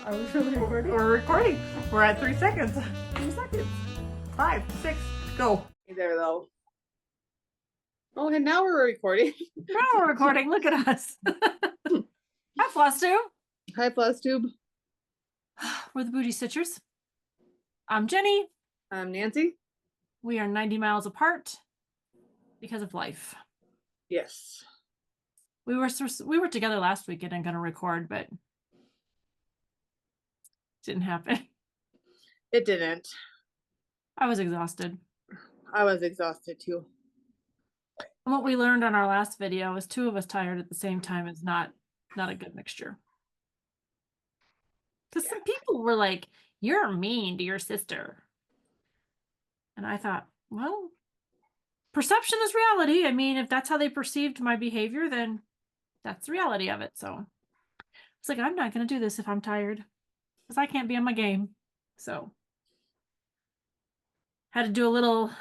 Are we really recording? We're recording. We're at 3 seconds. 2 seconds. 5, 6, go. Hey there, though. Oh, and now we're recording. Now we're recording. Look at us. Hi, Flosstube. Hi, Flosstube. We're the Bougie Stitchers. I'm Jenny. I'm Nancy. We are 90 miles apart because of life. Yes. We were together last weekend and going to record, but it didn't happen. It didn't. I was exhausted. I was exhausted too. And what we learned on our last video is 2 of us tired at the same time is not a good mixture. Because some people were like, "You're mean to your sister." And I thought, well, perception is reality. I mean, if that's how they perceived my behavior, then that's the reality of it. So it's like, I'm not going to do this if I'm tired because I can't be on my game. So had to do a little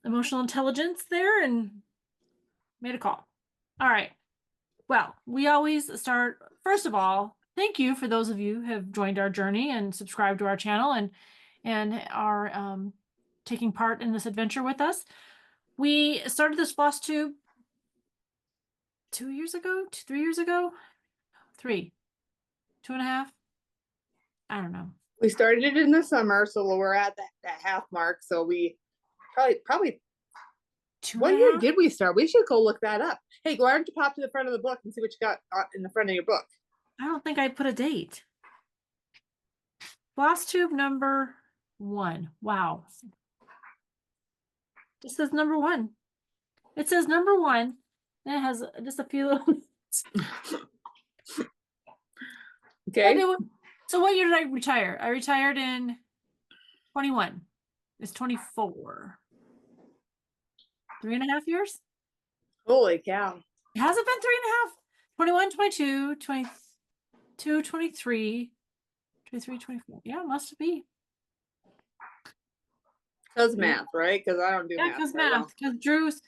emotional intelligence there and made a call. All right. Well, we always start, first of all, thank you for those of you who have joined our journey and subscribed to our channel and are taking part in this adventure with us. We started this Flosstube 2 years ago, 3 years ago, 3, 2.5. I don't know. We started it in the summer, so we're at that half mark. So we probably what year did we start? We should go look that up. Hey, why don't you pop to the front of the book and see what you got in the front of your book? I don't think I put a date. Flosstube number 1. Wow. It says number 1. It says number 1. And it has just a few little. Okay. So what year did I retire? I retired in 21. It's 24. 3.5 years? Holy cow. It hasn't been 3.5. 21, 22, 22, 23, 23, 24. Yeah, it must be. Because math, right? Because I don't do math. Yeah, because math. Because Drew's,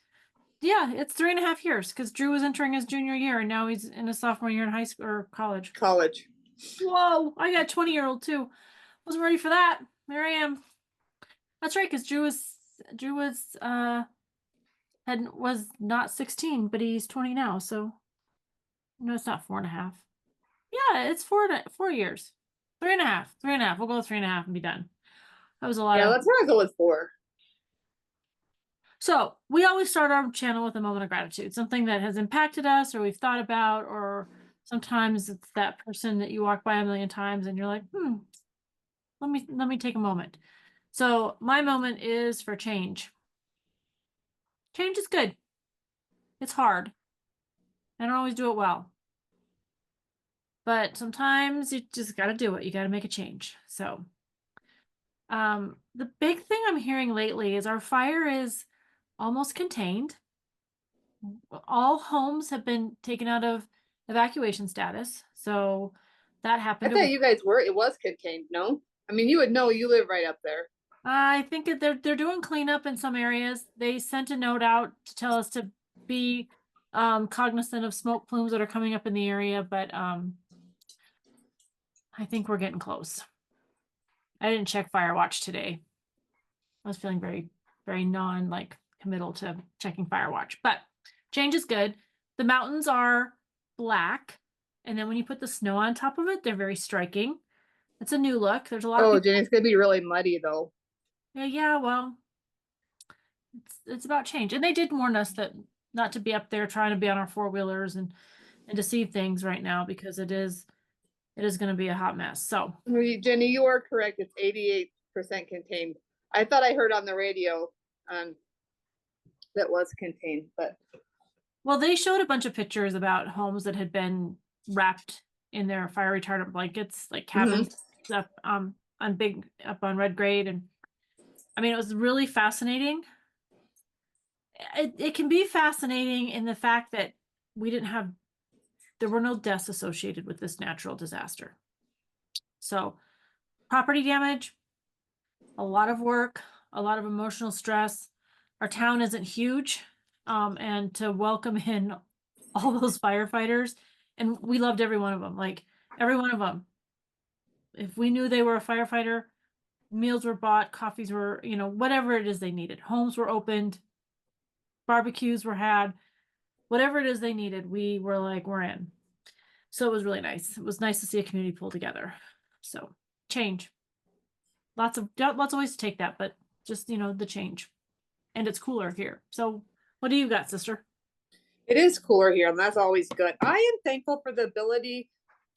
yeah, it's 3.5 years because Drew was entering his junior year and now he's in his sophomore year in high school or college. College. Whoa, I got a 20-year-old too. Wasn't ready for that. There I am. That's right, because Drew was not 16, but he's 20 now. So no, it's not 4.5. Yeah, it's 4 years. 3.5. 3.5. We'll go with 3.5 and be done. That was a lot. Yeah, let's not go with 4. So we always start our channel with a moment of gratitude, something that has impacted us or we've thought about, or sometimes it's that person that you walk by a million times and you're like, let me take a moment. So my moment is for change. Change is good. It's hard. I don't always do it well. But sometimes you just got to do it. You got to make a change. So the big thing I'm hearing lately is our fire is almost contained. All homes have been taken out of evacuation status. So that happened. I thought you guys were. It was contained, no? I mean, you would know. You live right up there. I think they're doing cleanup in some areas. They sent a note out to tell us to be cognizant of smoke plumes that are coming up in the area, but I think we're getting close. I didn't check Fire Watch today. I was feeling very, very committal to checking Fire Watch, but change is good. The mountains are black, and then when you put the snow on top of it, they're very striking. It's a new look. There's a lot of Jenny, it's gonna be really muddy though. Yeah, well, it's about change. And they did warn us that not to be up there trying to be on our 4-wheelers and deceive things right now because it is going to be a hot mess. So Jenny, you are correct. It's 88% contained. I thought I heard on the radio that was contained, but well, they showed a bunch of pictures about homes that had been wrapped in their fire retardant blankets, like cabins up on Red Grade, and I mean, it was really fascinating. It can be fascinating in the fact that there were no deaths associated with this natural disaster. So property damage, a lot of work, a lot of emotional stress. Our town isn't huge. And to welcome in all those firefighters, and we loved every one of them. Like every one of them if we knew they were a firefighter, meals were bought, coffees were, whatever it is they needed. Homes were opened, barbecues were had, whatever it is they needed, we were like, we're in. So it was really nice. It was nice to see a community pull together. So change. Lots of ways to take that, but just, the change. And it's cooler here. So what do you got, sister? It is cooler here, and that's always good. I am thankful for the ability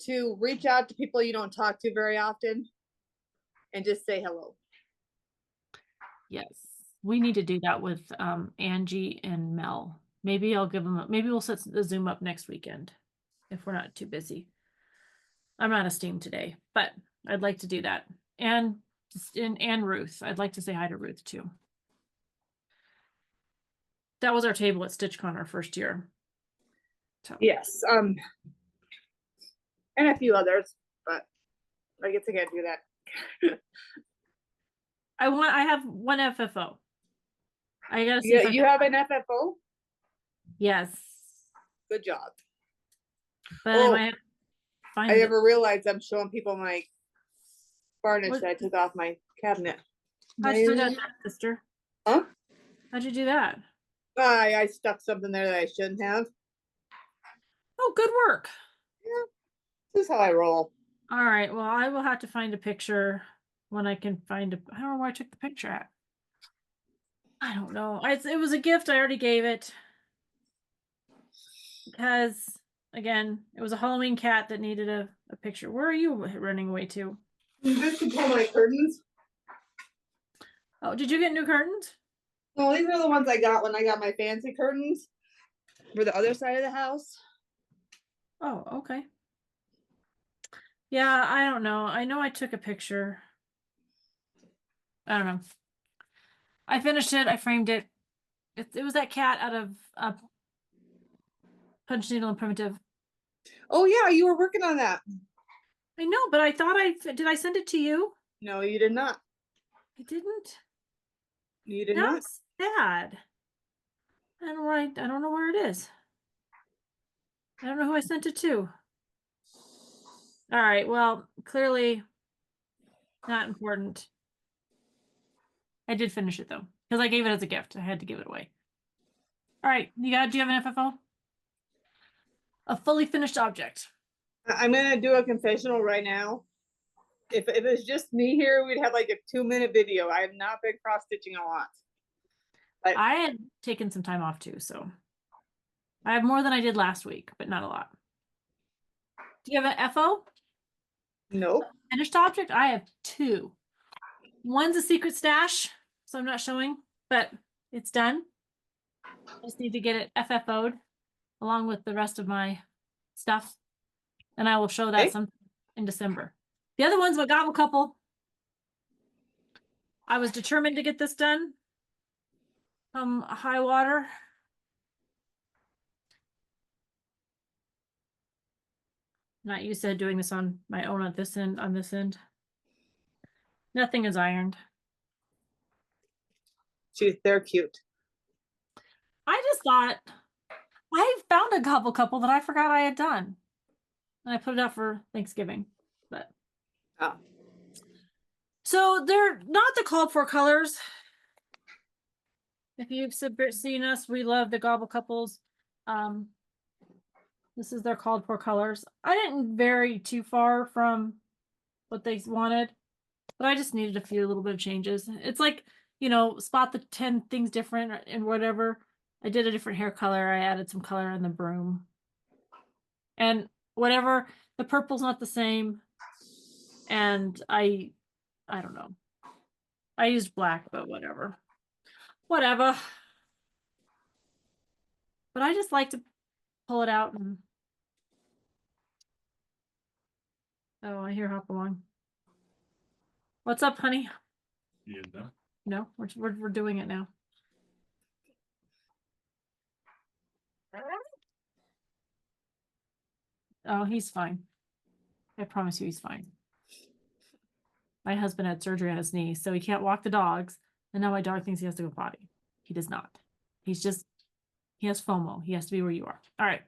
to reach out to people you don't talk to very often and just say hello. Yes. We need to do that with Angie and Mel. Maybe I'll give them maybe we'll set the Zoom up next weekend if we're not too busy. I'm not a Steam today, but I'd like to do that. And Ruth. I'd like to say hi to Ruth too. That was our table at StitchCon our first year. So. Yes. And a few others, but I guess I can't do that. I have one FFO. I gotta see. Yeah, you have an FFO? Yes. Good job. But I might have to find I never realized I'm showing people my varnish that I took off my cabinet. How'd you do that, sister? Huh? How'd you do that? I stuck something there that I shouldn't have. Oh, good work. Yeah, this is how I roll. All right. Well, I will have to find a picture when I can find I don't know where I took the picture at. I don't know. It was a gift. I already gave it. Because, again, it was a Halloween cat that needed a picture. Where are you running away to? Just to pull my curtains. Oh, did you get new curtains? No, these are the ones I got when I got my fancy curtains for the other side of the house. Oh, okay. Yeah, I don't know. I know I took a picture. I don't know. I finished it. I framed it. It was that cat out of Punch Needle and Primitive. Oh yeah, you were working on that. I know, but I thought did I send it to you? No, you did not. I didn't. You did not. That's sad. I don't know where it is. I don't know who I sent it to. All right. Well, clearly not important. I did finish it though, because I gave it as a gift. I had to give it away. All right. Do you have an FFO? A fully finished object. I'm gonna do a confessional right now. If it was just me here, we'd have like a 2-minute video. I have not been cross stitching a lot. I had taken some time off too, so I have more than I did last week, but not a lot. Do you have an FO? Nope. Finished object? I have 2. One's a secret stash, so I'm not showing, but it's done. I just need to get it FFO'd along with the rest of my stuff, and I will show that sometime in December. The other one's a Gobble couple. I was determined to get this done. High water. Not used to doing this on my own at this end, on this end. Nothing is ironed. They're cute. I just thought I found a Gobble couple that I forgot I had done. And I put it out for Thanksgiving. But so they're not the called for colors. If you've seen us, we love the Gobble couples. This is their called for colors. I didn't vary too far from what they wanted, but I just needed a few little bit of changes. It's like, spot the 10 things different and whatever. I did a different hair color. I added some color in the broom. And whatever, the purple's not the same. And I don't know. I used black, but whatever. Whatever. But I just like to pull it out and oh, I hear hop along. What's up, honey? You done? No, we're doing it now. Oh, he's fine. I promise you he's fine. My husband had surgery on his knee, so he can't walk the dogs. And now my dog thinks he has to go potty. He does not. He has FOMO. He has to be where you are. All right.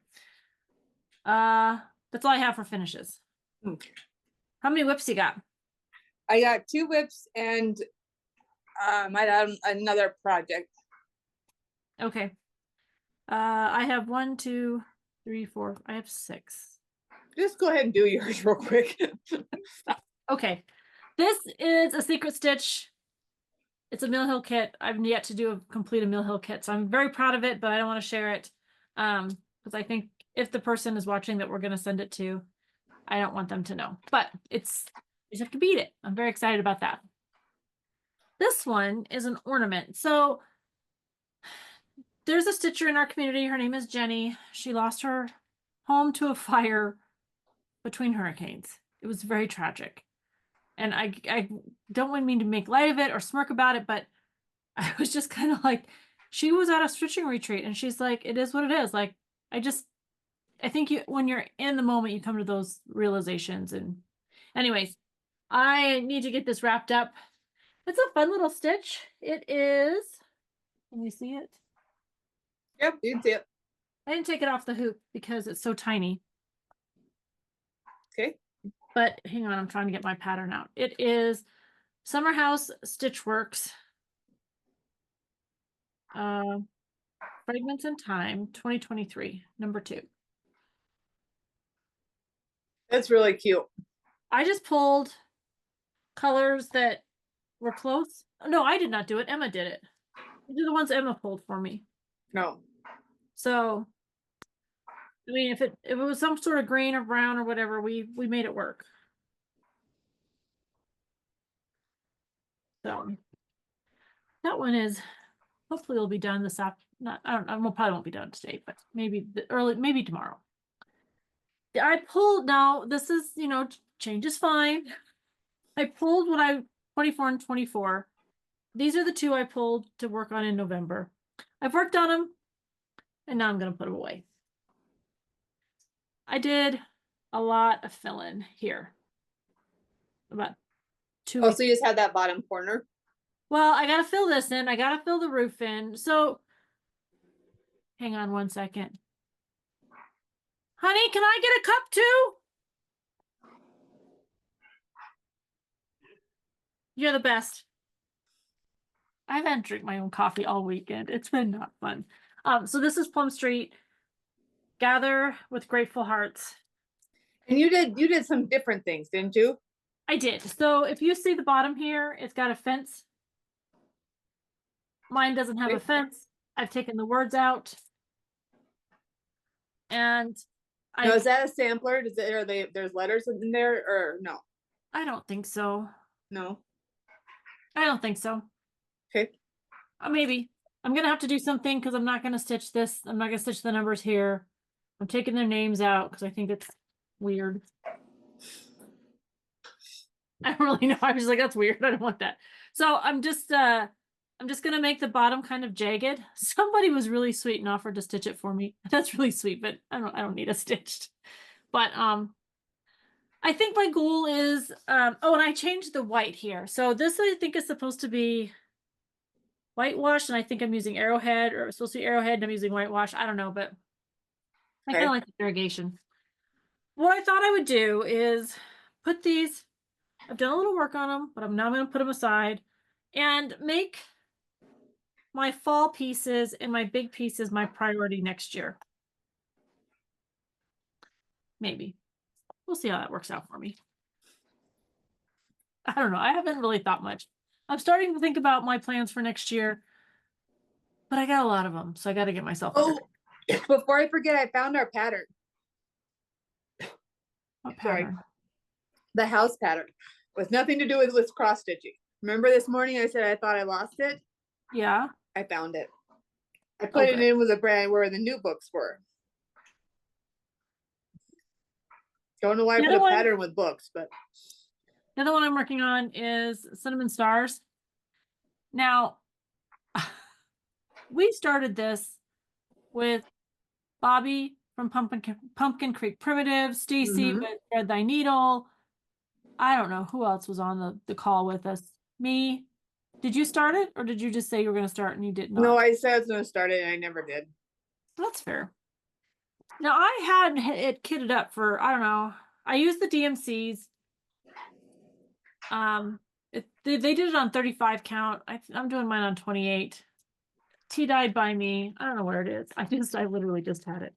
That's all I have for finishes. Okay. How many whips you got? I got 2 whips and I had another project. Okay. I have 1, 2, 3, 4. I have 6. Just go ahead and do yours real quick. Okay. This is a secret stitch. It's a Mill Hill kit. I've yet to complete a Mill Hill kit, so I'm very proud of it, but I don't want to share it. Because I think if the person is watching that we're going to send it to, I don't want them to know. But you just have to beat it. I'm very excited about that. This one is an ornament. So there's a stitcher in our community. Her name is Jenny. She lost her home to a fire between hurricanes. It was very tragic. And I don't mean to make light of it or smirk about it, but I was just kind of like, she was at a stitching retreat and she's like, it is what it is. Like, I think when you're in the moment, you come to those realizations. And anyways, I need to get this wrapped up. It's a fun little stitch. It is, can you see it? Yep, you can see it. I didn't take it off the hoop because it's so tiny. Okay. But hang on, I'm trying to get my pattern out. It is Summer House Stitchworks. Fragments in Time, 2023, number 2. That's really cute. I just pulled colors that were close. No, I did not do it. Emma did it. These are the ones Emma pulled for me. No. So, I mean, if it was some sort of green or brown or whatever, we made it work. So that one is hopefully it'll be done this afternoon. Not, I don't know, probably won't be done today, but maybe maybe tomorrow. I pulled, now this is, change is fine. I pulled when I 24 and 24. These are the 2 I pulled to work on in November. I've worked on them and now I'm going to put them away. I did a lot of fill-in here. About 2 weeks. So you just have that bottom corner? Well, I got to fill this in. I got to fill the roof in. So hang on one second. Honey, can I get a cup too? You're the best. I haven't drank my own coffee all weekend. It's been not fun. So this is Plum Street. Gather with Grateful Hearts. And you did some different things, didn't you? I did. So if you see the bottom here, it's got a fence. Mine doesn't have a fence. I've taken the words out. And now, is that a sampler? There's letters in there or no? I don't think so. No. I don't think so. Okay. Maybe. I'm going to have to do something because I'm not going to stitch this. I'm not going to stitch the numbers here. I'm taking their names out because I think it's weird. I don't really know. I was like, that's weird. I don't want that. So I'm just gonna make the bottom kind of jagged. Somebody was really sweet and offered to stitch it for me. That's really sweet, but I don't need it stitched. But I think my goal is oh, and I changed the white here. So this I think is supposed to be whitewash, and I think I'm using Arrowhead, or it's supposed to be Arrowhead, and I'm using whitewash. I don't know, but I kind of like the irrigation. What I thought I would do is put these, I've done a little work on them, but I'm now going to put them aside and make my fall pieces and my big pieces my priority next year. Maybe. We'll see how that works out for me. I don't know. I haven't really thought much. I'm starting to think about my plans for next year, but I got a lot of them, so I got to get myself. Oh, before I forget, I found our pattern. What pattern? Sorry. The house pattern with nothing to do with cross stitching. Remember this morning I said I thought I lost it? Yeah. I found it. I put it in with a brand where the new books were. Don't know why I put a pattern with books, but the other one I'm working on is Cinnamon Stars. Now, we started this with Bobby from Pumpkin Creek Primitive, Stacy with Thread Thy Needle. I don't know who else was on the call with us. Me. Did you start it, or did you just say you were going to start and you did not? No, I said I was going to start it and I never did. That's fair. Now I had it kitted up for, I don't know. I used the DMCs. They did it on 35 count. I'm doing mine on 28. Tea dyed by me. I don't know where it is. I literally just had it.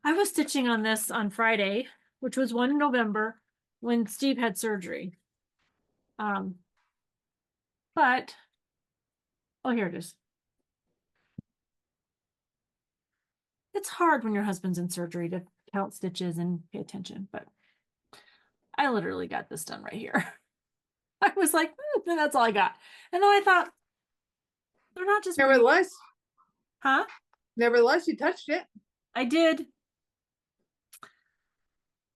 I was stitching on this on Friday, which was 1 November when Steve had surgery. But oh, here it is. It's hard when your husband's in surgery to count stitches and pay attention, but I literally got this done right here. I was like, that's all I got. And then I thought, they're not just Nevertheless, huh? Nevertheless, you touched it. I did.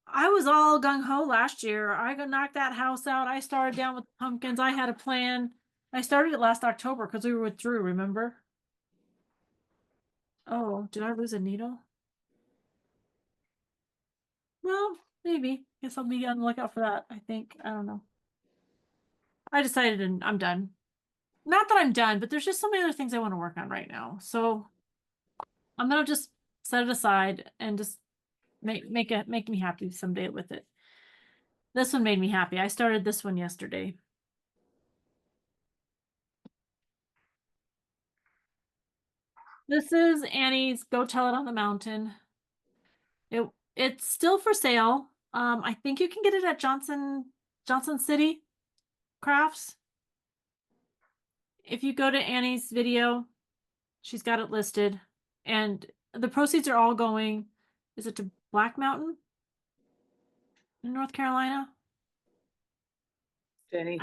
I was all gung ho last year. I got knocked that house out. I started down with pumpkins. I had a plan. I started it last October because we were through, remember? Oh, did I lose a needle? Well, maybe. Guess I'll be on the lookout for that, I think. I don't know. I decided and I'm done. Not that I'm done, but there's just so many other things I want to work on right now. So I'm gonna just set it aside and just make me happy someday with it. This one made me happy. I started this one yesterday. This is Annie's Go Tell It on the Mountain. It's still for sale. I think you can get it at Johnson City Crafts. If you go to Annie's video, she's got it listed, and the proceeds are all going. Is it to Black Mountain in North Carolina? Jenny,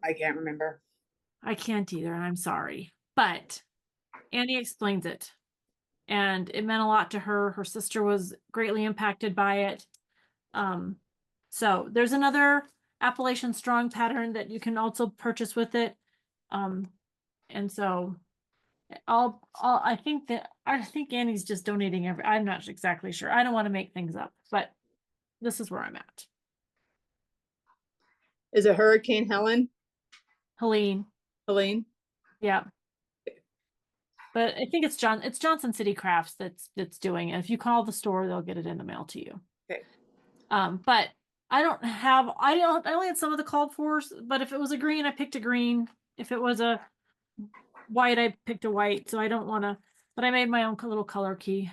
I can't remember. I can't either, and I'm sorry, but Annie explains it, and it meant a lot to her. Her sister was greatly impacted by it. So there's another Appalachian Strong pattern that you can also purchase with it. And so I think Annie's just donating I'm not exactly sure. I don't want to make things up, but this is where I'm at. Is it Hurricane Helen? Helene. Yeah. But I think it's Johnson City Crafts that's doing it. If you call the store, they'll get it in the mail to you. Okay. But I only had some of the called fors, but if it was a green, I picked a green. If it was a white, I picked a white. So I don't want to, but I made my own little color key.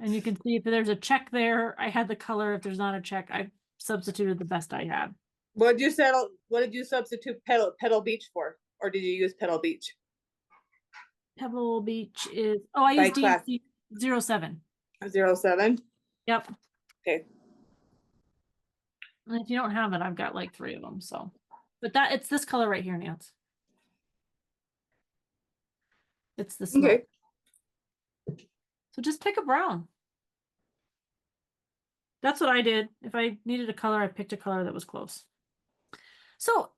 And you can see if there's a check there, I had the color. If there's not a check, I substituted the best I had. What did you substitute Pedal Beach for? Or did you use Pedal Beach? Pebble Beach is, I used DMC 07. 07? Yep. Okay. And if you don't have it, I've got like 3 of them. So, but it's this color right here, Nance. It's the smoke. Okay. So just pick a brown. That's what I did. If I needed a color, I picked a color that was close. So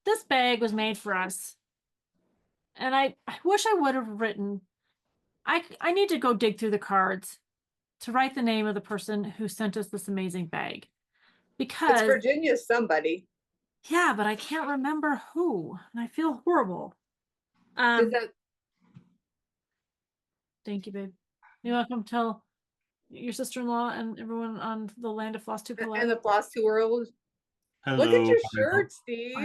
this bag was made for us. And I wish I would have written, I need to go dig through the cards to write the name of the person who sent us this amazing bag. Because it's Virginia somebody. Yeah, but I can't remember who. And I feel horrible. Thank you, babe. You want to come tell your sister-in-law and everyone on the land of Flosstube hello? And the Flosstube world. Hello. Look at your shirt, Steve.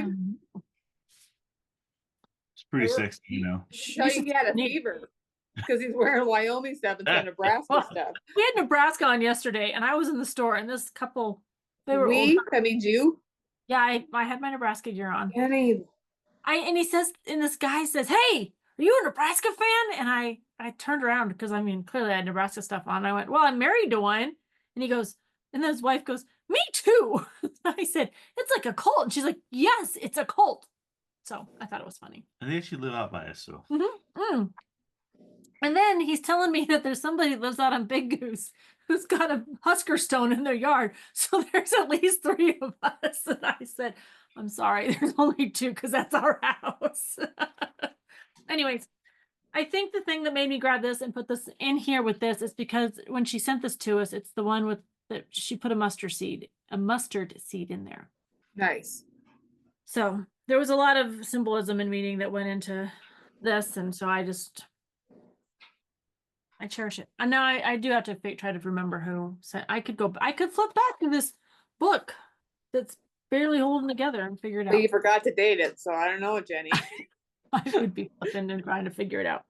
It's pretty sexy, you know. He had a fever because he's wearing Wyoming stuff instead of Nebraska stuff. We had Nebraska on yesterday, and I was in the store, and this couple, they were that means you? Yeah, I had my Nebraska gear on. Annie. And he says, and this guy says, "Hey, are you a Nebraska fan?" And I turned around because I mean, clearly I had Nebraska stuff on. I went, "Well, I'm married to one." And he goes, and then his wife goes, "Me too." I said, "It's like a cult." And she's like, "Yes, it's a cult." So I thought it was funny. And they actually live out by us, so. And then he's telling me that there's somebody that lives out on Big Goose who's got a Husker stone in their yard. So there's at least 3 of us. And I said, "I'm sorry, there's only 2 because that's our house." Anyways, I think the thing that made me grab this and put this in here with this is because when she sent this to us, it's the one with that she put a mustard seed in there. Nice. So there was a lot of symbolism and meaning that went into this. And so I cherish it. And now I do have to try to remember who said. I could flip back to this book that's barely holding together and figure it But out. you forgot to date it, so I don't know, Jenny. I would be flipping and trying to figure it out.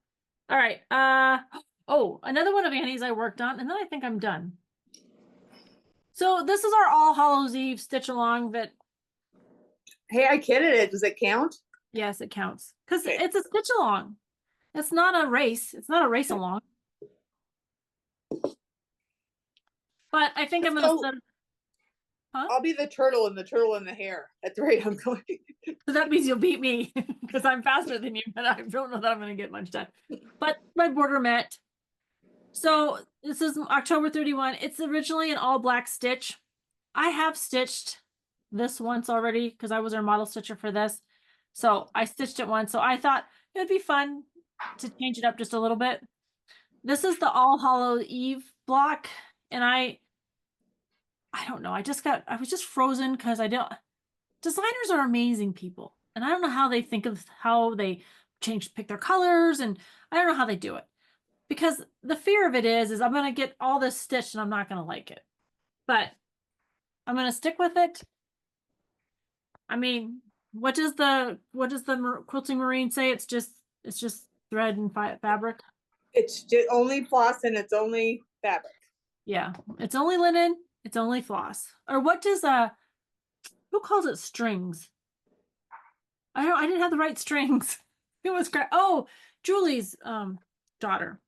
All right. Oh, another one of Annie's I worked on, and then I think I'm done. So this is our All Hallows Eve stitch along that, Hey, I kidded it. Does it count? yes, it counts. Because Okay. it's a stitch along. It's not a race. It's not a race along. But I think I'm gonna So- set, huh? I'll be the turtle and the hare at the rate I'm going. So that means you'll beat me because I'm faster than you, but I don't know that I'm gonna get much done. But my border met. So this is October 31. It's originally an all black stitch. I have stitched this once already because I was our model stitcher for this. So I stitched it once. So I thought it would be fun to change it up just a little bit. This is the All Hallow Eve block. And I don't know. I was just frozen because designers are amazing people. And I don't know how they think of how they pick their colors. And I don't know how they do it. Because the fear of it is I'm going to get all this stitched and I'm not going to like it. But I'm going to stick with it. I mean, what does the quilting marine say? It's just thread and fabric. It's just only floss and it's only fabric. Yeah, it's only linen. It's only floss. Or what does who calls it strings? I didn't have the right strings. It was great. Oh, Julie's daughter.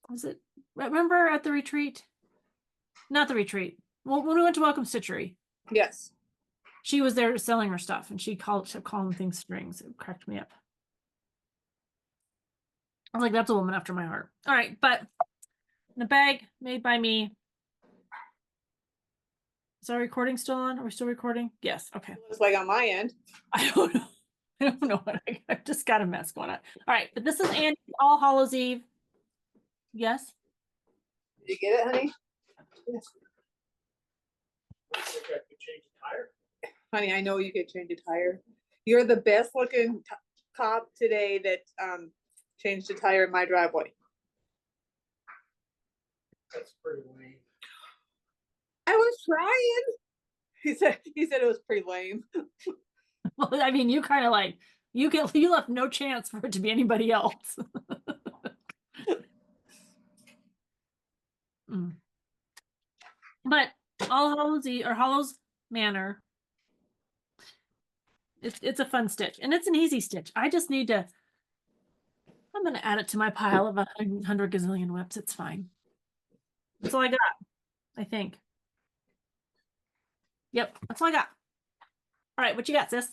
Was it? Remember at the retreat? Not the retreat. Well, when we went to Welcome Stitchery, Yes. she was there selling her stuff, and she kept calling things strings. It cracked me up. I was like, that's a woman after my heart. All right, but the bag made by me. Is our recording still on? Are we still recording? Yes. Okay. Looks like on my end. I don't know. I don't know what I've just got a mess going on. All right, but this is Annie All Hallows Eve. Yes. Did you get it, honey? Yes. Honey, I know you could change a tire. You're the best looking cop today that changed a tire in my driveway. That's pretty lame. I was trying. He said it was pretty lame. Well, I mean, you kind of like you left no chance for it to be anybody else. But All Hallows Eve or Hallows Manor. It's a fun stitch and it's an easy stitch. I just need to. I'm gonna add it to my pile of 100 gazillion whips. It's fine. That's all I got. I think. Yep, that's all I got. All right, what you got, sis?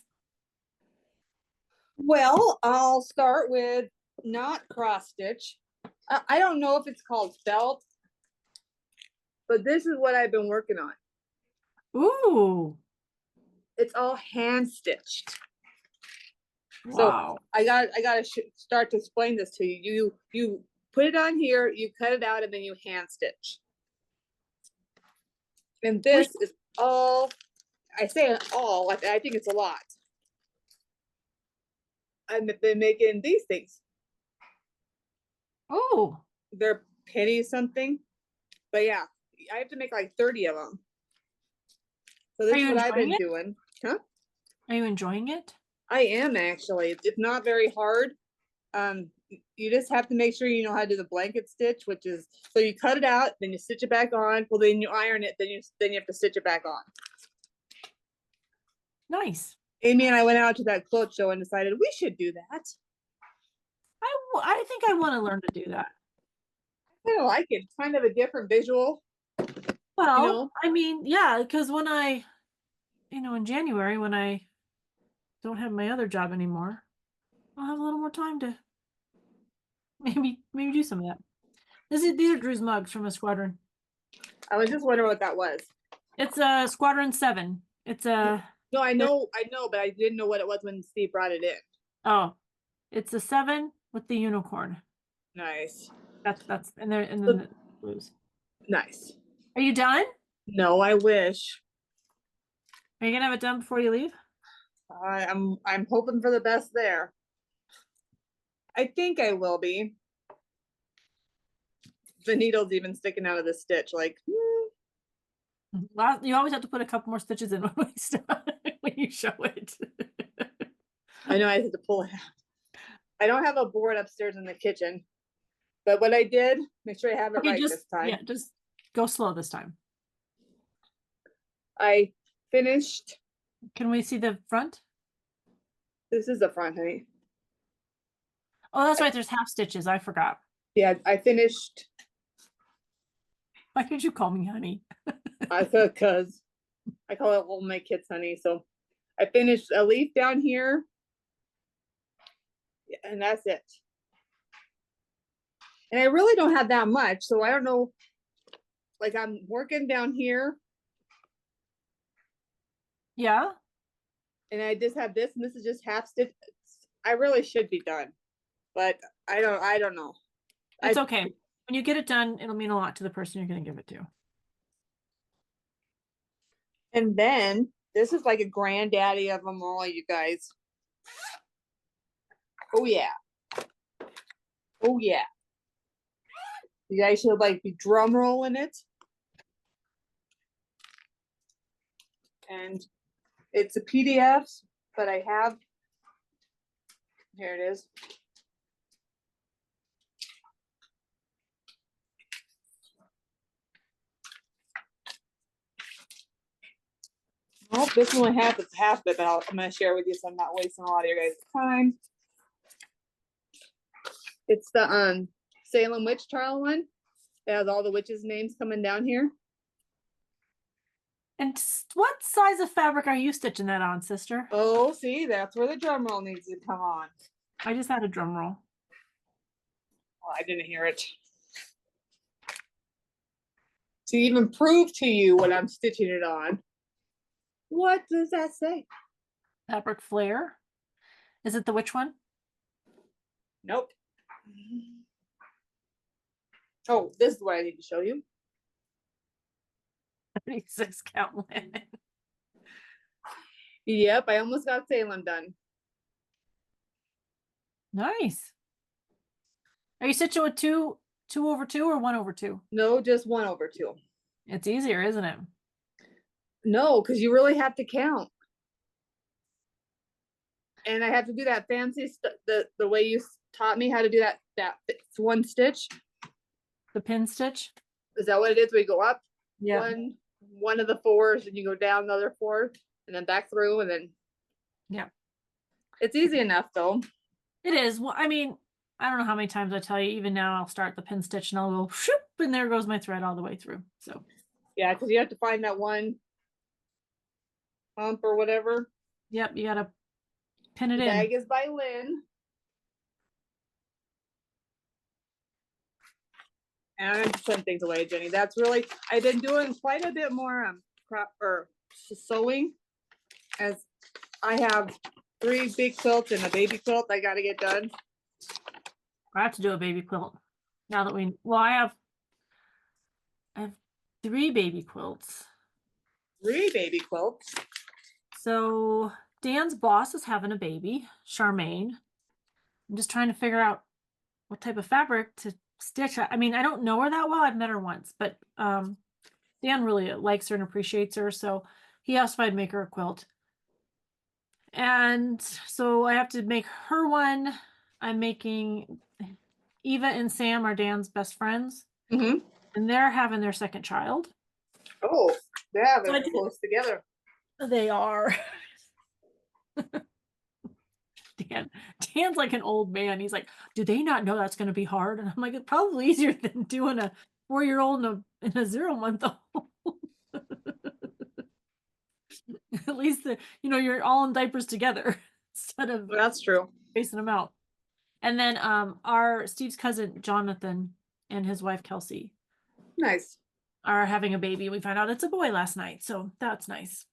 Well, I'll start with not cross stitch. I don't know if it's called felt, but this is what I've been working on. Ooh. It's all hand stitched. Wow. So I gotta start to explain this to you. You put it on here, you cut it out, and then you hand stitch. And this is all. I say all. I think it's a lot. I've been making these things. Oh. They're penny something, but yeah, I have to make like 30 of them. So this is what I've been doing. Huh? Are you enjoying it? I am actually. It's not very hard. You just have to make sure you know how to do the blanket stitch, which is so you cut it out, then you stitch it back on. Well, then you iron it, then you have to stitch it back on. Nice. Amy and I went out to that quilt show and decided we should do that. I think I want to learn to do that. I don't like it. It's kind of a different visual. Well, you know? I mean, yeah, because when in January, when I don't have my other job anymore, I'll have a little more time to maybe do some of that. These are Drew's mugs from a squadron. I was just wondering what that was. It's a Squadron 7. It's a No, I know, but I didn't know what it was when Steve brought it in. it's a 7 with the unicorn. Nice. That's and then the blues. Nice. Are you done? No, I wish. Are you gonna have it done before you leave? I'm hoping for the best there. I think I will be. The needle's even sticking out of the stitch, like. You always have to put a couple more stitches in when when you show it. I know I had to pull it out. I don't have a board upstairs in the kitchen, but what I did, make sure I have it Okay, right just this time. yeah, just go slow this time. I finished, Can we see the front? this is the front, honey. Oh, that's right. There's half stitches. I forgot. Yeah, I finished, Why did you call me honey? I thought, cause I call it all my kids honey, so I finished a leaf down here. Yeah, and that's it. And I really don't have that much, so I don't know, like I'm working down here Yeah, and I just have this, and this is just half stitch. I really should be done, but I don't know. it's I- okay. When you get it done, it'll mean a lot to the person you're going to give it to. And then this is like a granddaddy of them all, you guys. Oh yeah. Oh yeah. You guys should like be drum rolling it. And it's a PDF, but I have, here it is. Well, this only half of it, but I'm gonna share with you so I'm not wasting a lot of your guys' time. It's the Salem witch trial one. It has all the witches' names coming down here. And what size of fabric are you stitching that on, sister? Oh, see, that's where the drum roll needs to come on. I just had a drum roll. Well, I didn't hear it. To even prove to you what I'm stitching it on. What does that say? Fabric flare. Is it the which one? Nope. Oh, this is what I need to show you. 36 count linen. Yep, I almost got Salem done. Nice. Are you stitching with 2/2 or 1/2? No, just 1/2. It's easier, isn't it? No, because you really have to count. And I have to do that fancy the way you taught me how to do that one stitch. The pin stitch. Is that what it is? We go up Yeah. one of the fours and you go down the other four and then back through and then. Yeah. It's easy enough though. It is. Well, I mean, I don't know how many times I tell you, even now I'll start the pin stitch and I'll go shoop, and there goes my thread all the way through. So Yeah, because you have to find that one hump or whatever. yep, you gotta pin it The in. bag is by Lynn. And I'm just putting things away, Jenny. That's really, I've been doing quite a bit more sewing, as I have 3 big quilts and a baby quilt I got to get done. I have to do a baby quilt now that I have 3 baby quilts. 3 baby quilts. So Dan's boss is having a baby, Charmaine. I'm just trying to figure out what type of fabric to stitch. I mean, I don't know her that well. I've met her once, but Dan really likes her and appreciates her, so he asked if I'd make her a quilt. And so I have to make her one. I'm making Eva and Sam are Dan's best friends, Mm-hmm. and they're having their second child. Oh, they have So I it did- close together. They are. Dan's like an old man. He's like, do they not know that's going to be hard? And I'm like, it's probably easier than doing a 4-year-old and a 0-month-old. At least you're all in diapers together instead of That's true. spacing them out. And then our Steve's cousin Jonathan and his wife Kelsey Nice. are having a baby. We found out it's a boy last night, so that's nice.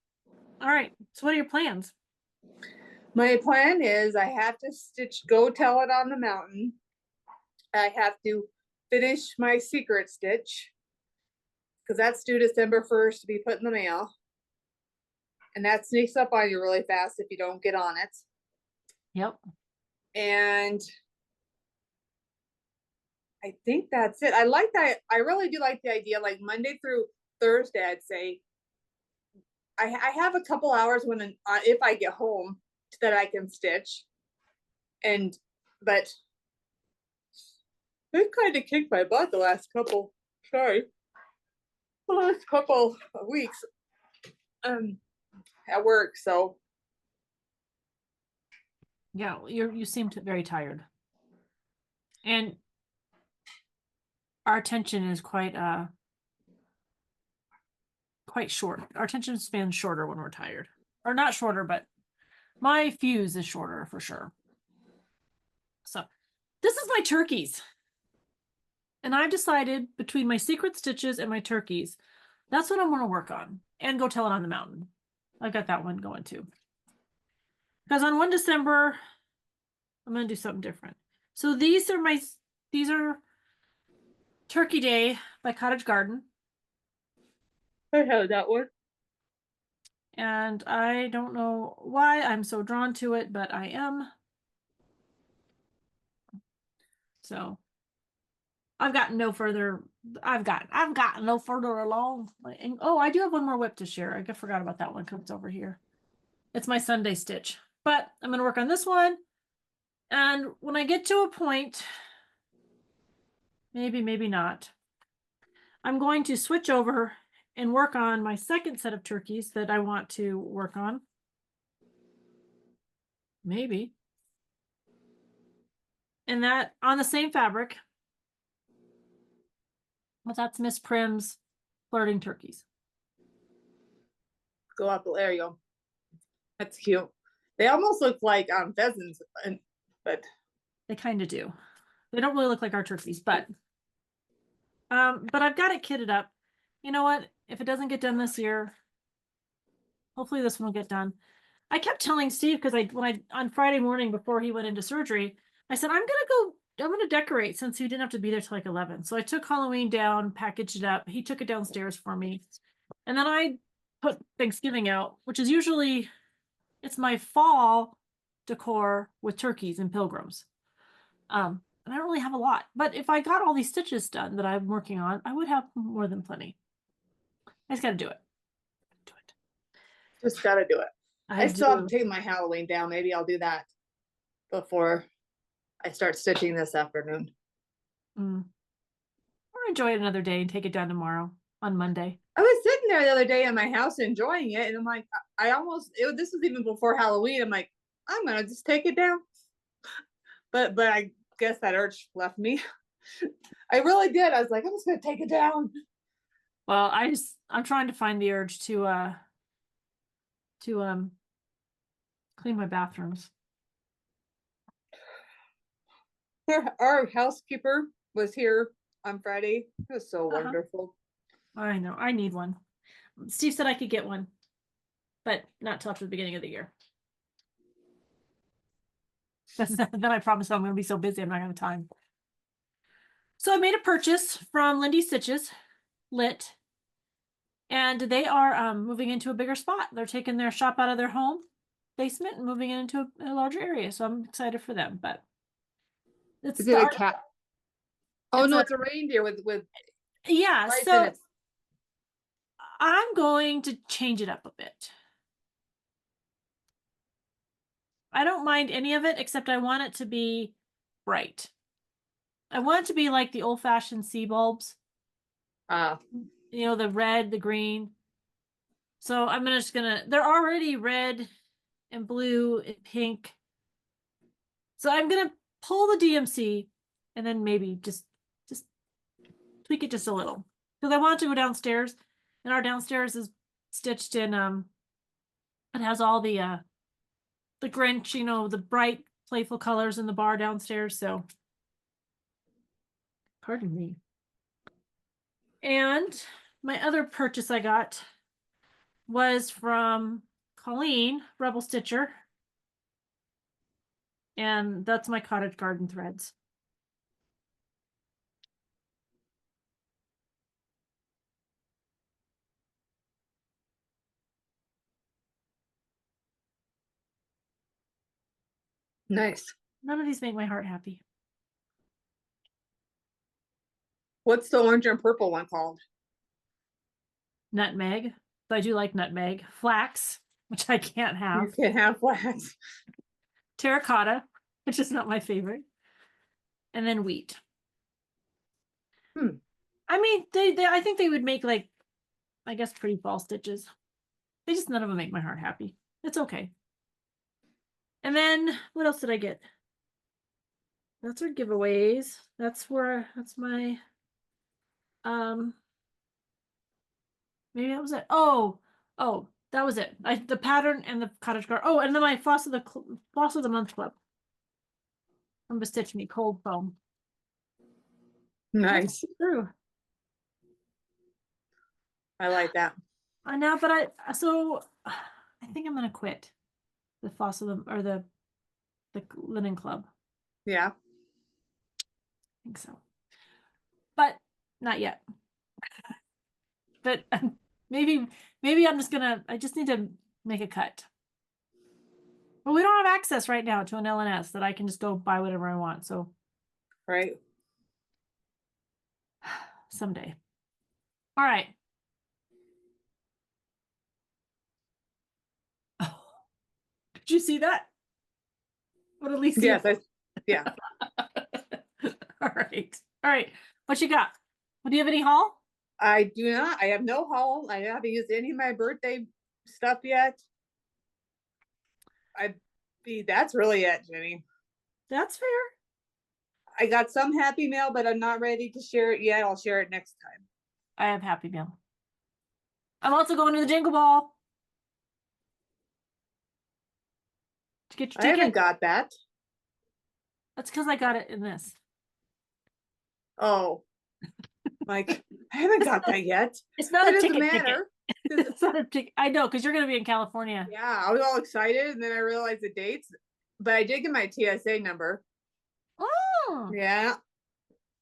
All right. So what are your plans? My plan is I have to stitch Go Tell It on the Mountain. I have to finish my secret stitch because that's due December 1st to be put in the mail. And that sneaks up on you really fast if you don't get on it. Yep. And I think that's it. I like that. I really do like the idea, like Monday through Thursday, I'd say I have a couple hours when if I get home that I can stitch, but they've kind of kicked my butt the last couple. Sorry, the last couple of weeks at work. So Yeah, you seem very tired. And our attention is quite short. Our attention span's shorter when we're tired. Or not shorter, but my fuse is shorter for sure. So this is my turkeys. And I've decided between my secret stitches and my turkeys, that's what I'm going to work on and go tell it on the mountain. I've got that one going too. Because on 1 December, I'm going to do something different. So these are Turkey Day by Cottage Garden. I have that one. And I don't know why I'm so drawn to it, but I am. So I've gotten no further. I've gotten no further along. And, oh, I do have one more whip to share. I forgot about that one. Comes over here. It's my Sunday stitch, but I'm going to work on this one. And when I get to a point, maybe not, I'm going to switch over and work on my second set of turkeys that I want to work on. Maybe. And that on the same fabric. Well, that's Miss Prim's Flirting Turkeys. Go up, there you go. That's cute. They almost look like pheasants, but they kind of do. They don't really look like our turkeys, but I've got it kitted up. You know what? If it doesn't get done this year, hopefully this one will get done. I kept telling Steve, because on Friday morning before he went into surgery, I said, I'm gonna decorate, since he didn't have to be there till like 11. So I took Halloween down, packaged it up. He took it downstairs for me. And then I put Thanksgiving out, which is usually, it's my fall decor with turkeys and pilgrims. And I don't really have a lot, but if I got all these stitches done that I'm working on, I would have more than plenty. I just got to do it. Just got to do it. I still have to take my Halloween down. Maybe I'll do that before I start stitching this afternoon. Or enjoy it another day and take it down tomorrow on Monday. I was sitting there the other day in my house enjoying it, and I'm like, this was even before Halloween. I'm like, I'm gonna just take it down. But I guess that urge left me. I really did. I was like, I'm just gonna take it down. Well, I'm trying to find the urge to clean my bathrooms. Our housekeeper was here on Friday. It was so wonderful. I know. I need one. Steve said I could get one, but not till after the beginning of the year. Then I promise I'm going to be so busy I'm not going to have time. So I made a purchase from Lindy Stitches, Lit, and they are moving into a bigger spot. They're taking their shop out of their home basement and moving it into a larger area. So I'm excited for them. But is it a cat? Oh no, it's a reindeer with yeah. So I'm going to change it up a bit. I don't mind any of it, except I want it to be bright. I want it to be like the old-fashioned sea bulbs. You know, the red, the green. So I'm just gonna, they're already red and blue and pink. So I'm gonna pull the DMC and then maybe just tweak it just a little. Because I want to go downstairs, and our downstairs is stitched in it has all the Grinch, you know, the bright, playful colors in the bar downstairs, so pardon me. And my other purchase I got was from Colleen, Rebel Stitcher. And that's my Cottage Garden threads. Nice. None of these make my heart happy. What's the orange and purple one called? Nutmeg. but I do like nutmeg. Flax, which I can't You have. can have flax. Terracotta, which is not my favorite. And then wheat. Hmm. I mean, they I think they would make like, I guess, pretty fall stitches. They just, none of them make my heart happy. It's okay. And then what else did I get? That's our giveaways. That's my maybe that was it. Oh, that was it. The pattern and the cottage car. Oh, and then my floss of the month club from Bestitch Me cold foam. Nice. True. I like that. I know, but I think I'm gonna quit the floss of the linen club. Yeah. I think so, but not yet. But maybe I'm just gonna. I just need to make a cut. But we don't have access right now to an LNS that I can just go buy whatever I want. So Right. someday. All right. Oh, did you see that? What at least? Yes. Yeah. All right. All right. What you got? Do you have any haul? I do not. I have no haul. I haven't used any of my birthday stuff yet. That's really it, Jenny. That's fair. I got some happy mail, but I'm not ready to share it yet. I'll share it next time. I have Happy Meal. I'm also going to the Jingle Ball to get your I ticket. haven't got that. That's because I got it in this. Oh, like I haven't got that yet. It's not That a doesn't ticket. matter. It's not a ticket. I know, because you're going to be in California. Yeah, I was all excited, and then I realized the dates. But I did get my TSA number. Oh, Yeah,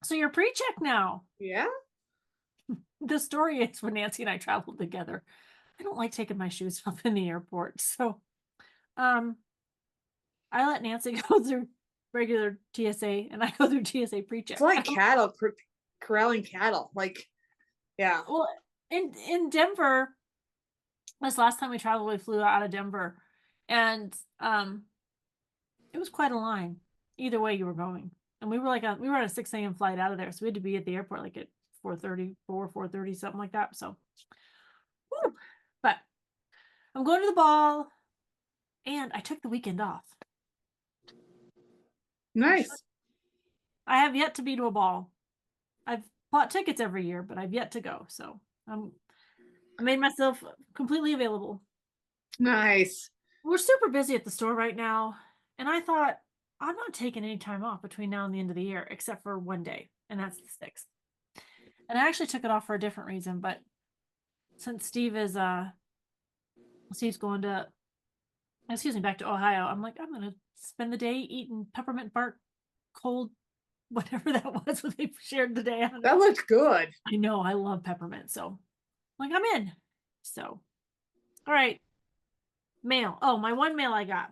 so you're pre-check now. yeah. The story is when Nancy and I traveled together, I don't like taking my shoes off in the airport. So I let Nancy go through regular TSA and I go through TSA pre-check. It's like cattle, corralling cattle. Like, yeah. Well, in Denver, this last time we traveled, we flew out of Denver, and it was quite a line either way you were going. And we were we were on a 6 a.m. flight out of there, so we had to be at the airport like at 4:30, something like that. So, whew. But I'm going to the ball, and I took the weekend off. Nice. I have yet to be to a ball. I've bought tickets every year, but I've yet to go. So I made myself completely available. Nice. We're super busy at the store right now, and I thought I'm not taking any time off between now and the end of the year, except for one day, and that's the 6th. And I actually took it off for a different reason, but since Steve's going to, back to Ohio, I'm like, I'm gonna spend the day eating peppermint bark cold, whatever that was what they shared the day on. That looks good. I know, I love peppermint, so like I'm in. So, all right, mail. Oh, my one mail I got.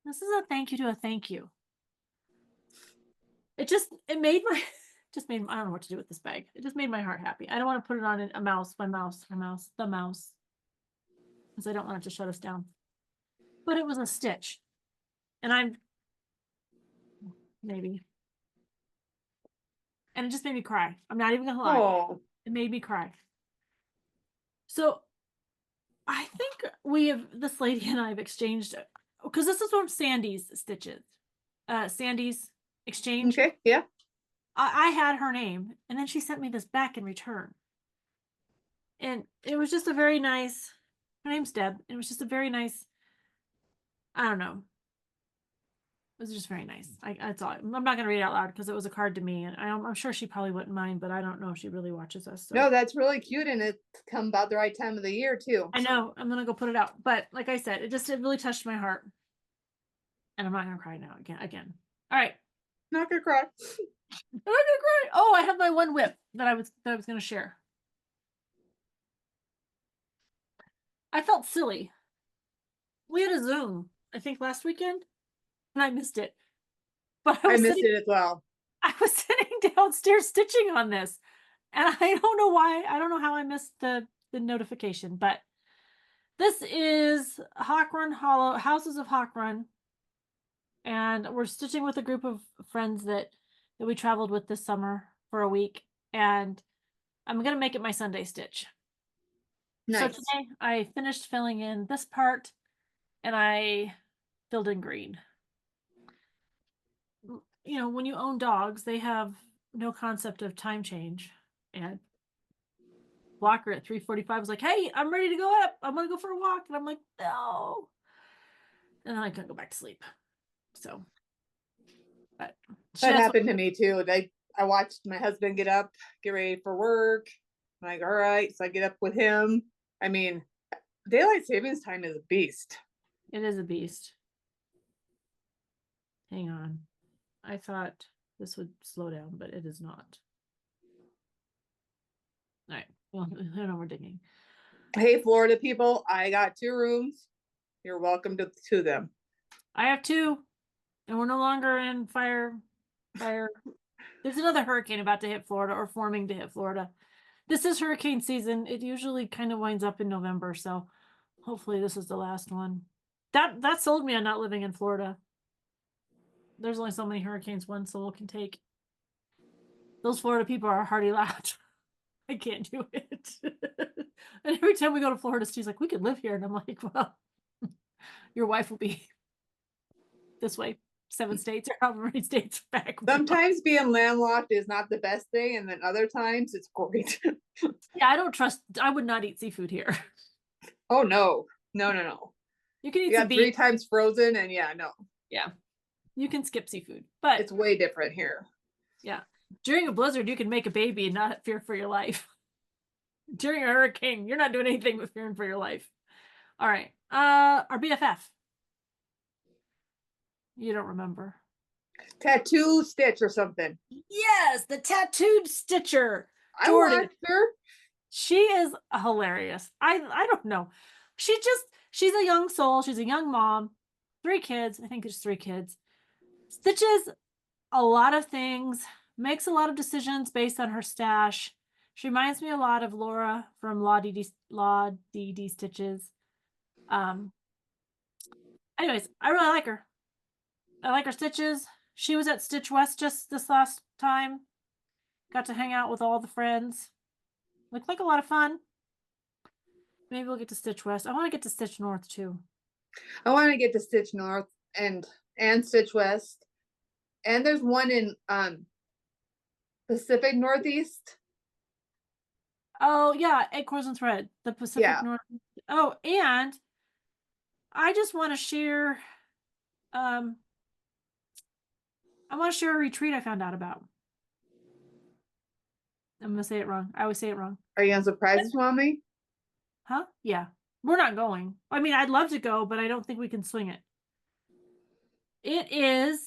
This is a thank you to a thank you. It made my I don't know what to do with this bag. It just made my heart happy. I don't want to put it on the mouse, because I don't want it to shut us down. But it was a stitch, and maybe, and it just made me cry. I'm not even gonna lie. Oh, It made me cry. So I think this lady and I have exchanged, because this is from Sandy's stitches. Sandy's exchange. okay. Yeah. I had her name, and then she sent me this back in return. And it was just a very nice, her name's Deb. It was just a very nice, I don't know. It was just very nice. That's all. I'm not going to read it out loud because it was a card to me, and I'm sure she probably wouldn't mind, but I don't know if she really watches us. So. No, that's really cute, and it's come about the right time of the year too. I know. I'm going to go put it out. But like I said, it really touched my heart. And I'm not going to cry now again. All right. Not gonna cry. I'm not gonna cry. Oh, I have my one whip that I was going to share. I felt silly. We had a Zoom, I think last weekend, and I missed it. But I missed it as well. I was sitting downstairs stitching on this, And I don't know why. I don't know how I missed the notification, but this is Hawk Run Hollow Houses of Hawk Run, and we're stitching with a group of friends that we traveled with this summer for a week, and I'm gonna make it my Sunday stitch. So Nice. today I finished filling in this part, and I filled in green. You know, when you own dogs, they have no concept of time change, and Walker at 3:45 was like, "Hey, I'm ready to go up. I'm gonna go for a walk." And I'm like, "No." And then I couldn't go back to sleep. So, but That happened to me too. I watched my husband get up, get ready for work. I'm like, all right. So I get up with him. I mean, daylight savings time is a beast. It is a beast. Hang on. I thought this would slow down, but it is not. All right. Well, I know we're digging. Hey, Florida people, I got 2 rooms. You're welcome to them. I have 2, and we're no longer in fire. There's another hurricane about to hit Florida or forming to hit Florida. This is hurricane season. It usually kind of winds up in November, so hopefully this is the last one. That sold me on not living in Florida. There's only so many hurricanes one soul can take. Those Florida people are hardy loud. I can't do it. And every time we go to Florida, Steve's like, "We could live here," and I'm like, "Well, your wife will be this way, 7 states or however many states back." Sometimes being landlocked is not the best thing, and then other times it's great. Yeah, I would not eat seafood here. Oh no. No. You can eat You some got 3 beef. times frozen, and yeah, no. Yeah. You can skip seafood, but It's way different here. yeah. During a blizzard, you can make a baby and not fear for your life. During a hurricane, you're not doing anything but fearing for your life. All right. Our BFF. You don't remember. Tattoo Stitch or something. Yes, the tattooed stitcher. I Jordan. watched her. She is hilarious. I don't know. She's a young soul. She's a young mom. 3 kids. I think there's 3 kids. Stitches a lot of things, makes a lot of decisions based on her stash. She reminds me a lot of Laura from Law DD Stitches. Anyways, I really like her. I like her stitches. She was at Stitch West just this last time. Got to hang out with all the friends. Looked like a lot of fun. Maybe we'll get to Stitch West. I want to get to Stitch North too. I want to get to Stitch North and Stitch West. And there's one in Pacific Northeast. Oh yeah, Acorns and Thread, the Pacific North. Oh, and I just want to share. I want to share a retreat I found out about. I'm gonna say it wrong. I always say it wrong. Are you gonna surprise us, mommy? Huh? Yeah, we're not going. I mean, I'd love to go, but I don't think we can swing it. It is.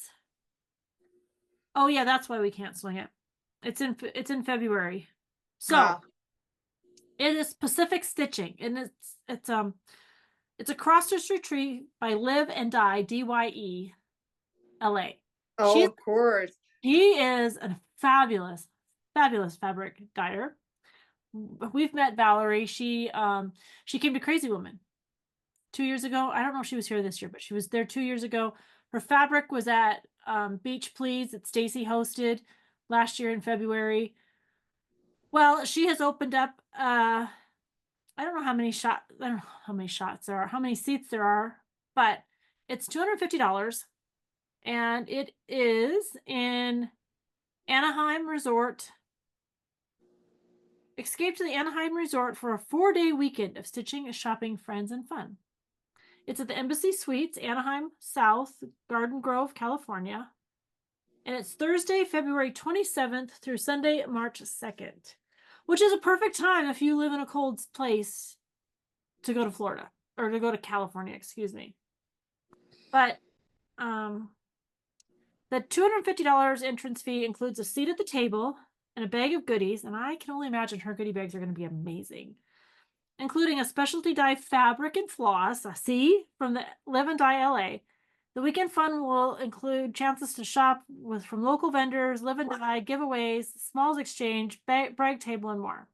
Oh yeah, that's why we can't swing it. It's in February. So it is Pacific Stitching, and it's a cross-stitch retreat by Live and Die DYE LA. Oh, of course. She is a fabulous fabric dyer. We've met Valerie. She came to Crazy Woman 2 years ago. I don't know if she was here this year, but she was there 2 years ago. Her fabric was at Beach Please that Stacy hosted last year in February. Well, she has opened up I don't know how many shots there are, how many seats there are, but it's $250, and it is in Anaheim Resort. Escape to the Anaheim Resort for a 4-day weekend of stitching, shopping, friends, and fun. It's at the Embassy Suites, Anaheim South, Garden Grove, California. And it's Thursday, February 27th through Sunday, March 2nd, which is a perfect time if you live in a cold place to go to Florida, or to go to California, excuse me. But the $250 entrance fee includes a seat at the table and a bag of goodies, and I can only imagine her goodie bags are going to be amazing, including a specialty dye fabric and floss, see, from the Live and Dye LA, The weekend fun will include chances to shop from local vendors, live and die, giveaways, smalls exchange, brag table, and more.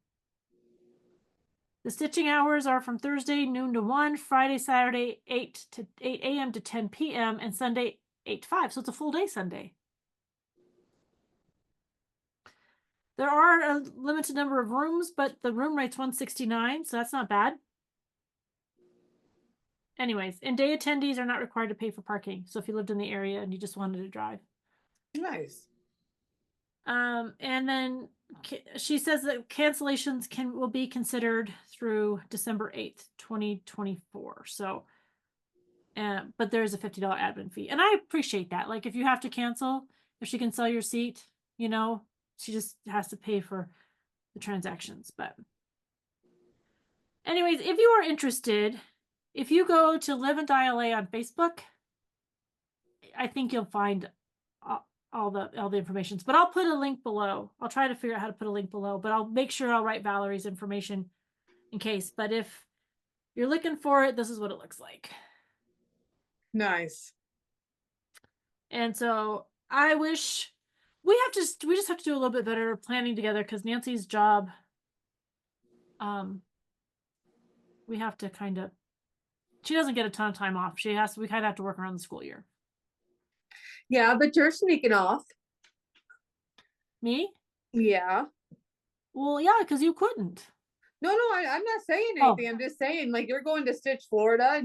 The stitching hours are from Thursday noon to 1, Friday, Saturday 8 a.m. to 10 p.m., and Sunday 8 to 5. So it's a full day Sunday. There are a limited number of rooms, but the room rate's $169, so that's not bad. Anyways, and day attendees are not required to pay for parking. So if you lived in the area and you just wanted to drive. Nice. And then she says that cancellations will be considered through December 8th, 2024. So, but there's a $50 admin fee. And I appreciate that. Like if you have to cancel, if she can sell your seat, you know, she just has to pay for the transactions. But anyways, if you are interested, if you go to Live and Die LA on Facebook, I think you'll find all the information. But I'll put a link below. I'll try to figure out how to put a link below, but I'll make sure I'll write Valerie's information in case. But if you're looking for it, this is what it looks like. Nice. And so I wish we just have to do a little bit better planning together because Nancy's job, we have to kind of, she doesn't get a ton of time off. We kind of have to work around the school year. Yeah, but you're sneaking off. Me? Yeah. Well, yeah, because you couldn't. No, I'm not saying anything. I'm just saying, like, you're going to Stitch Florida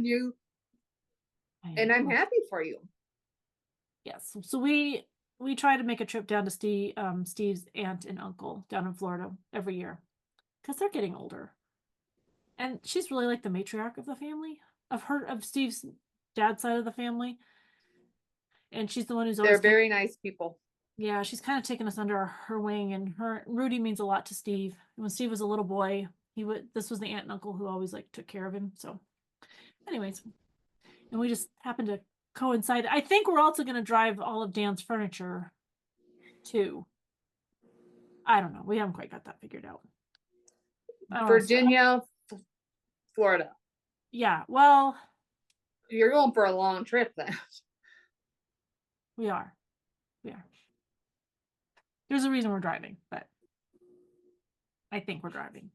and I'm happy for you. Yes. So we try to make a trip down to Steve's aunt and uncle down in Florida every year because they're getting older. And she's really like the matriarch of the family. Of Steve's dad's side of the family. And she's the one who's always— They're very nice people. Yeah, she's kind of taken us under her wing, and Rudy means a lot to Steve. And when Steve was a little boy, this was the aunt and uncle who always like took care of him. So anyways, and we just happened to coincide. I think we're also going to drive all of Dan's furniture too. I don't know. We haven't quite got that figured out. Virginia, Florida. Yeah, well, you're going for a long trip then. We are. There's a reason we're driving, but I think we're driving.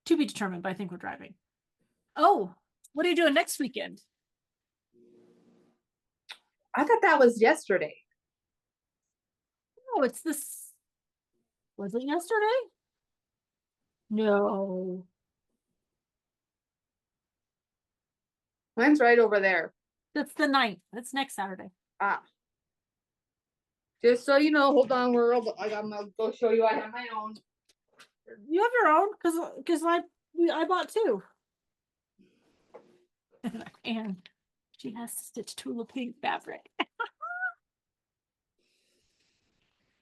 To be determined, but I think we're driving. Oh, what are you doing next weekend? I thought that was yesterday. Oh, it's this. Was it yesterday? No. Mine's right over there. That's the 9th. That's next Saturday. Ah. Just so you know, hold on, I'm gonna go show you I have my own. You have your own? Because I bought 2. And she has to stitch Tula pink fabric.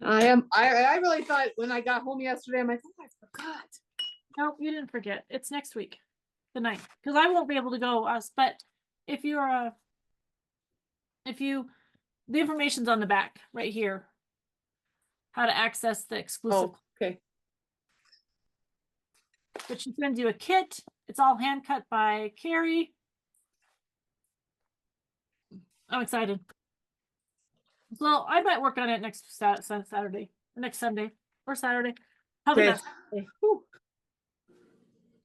I really thought when I got home yesterday, I'm like, oh, I forgot. No, you didn't forget. It's next week, the 9th. Because I won't be able to go, but if you're the information's on the back right here. How to access the exclusive. Oh, okay. But she sends you a kit. It's all hand cut by Carrie. I'm excited. So I might work on it next Saturday, next Sunday or Saturday. Probably not Saturday.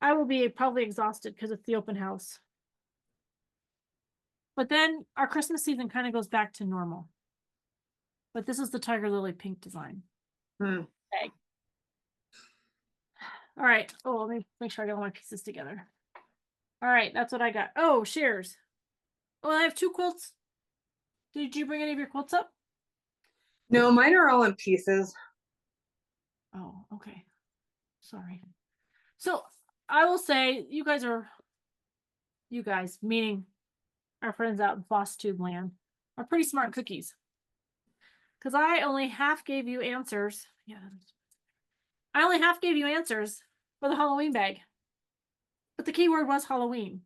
I will be probably exhausted because it's the open house. But then our Christmas season kind of goes back to normal. But this is the Tiger Lily pink design. Okay. All right. Oh, let me make sure I got all my pieces together. All right, that's what I got. Oh, shares. Oh, I have 2 quilts. Did you bring any of your quilts up? No, mine are all in pieces. Oh, okay. Sorry. So I will say you guys, meaning our friends out in Flosstube land, are pretty smart cookies. Because I only half gave you answers. Yeah. I only half gave you answers for the Halloween bag. But the keyword was Halloween.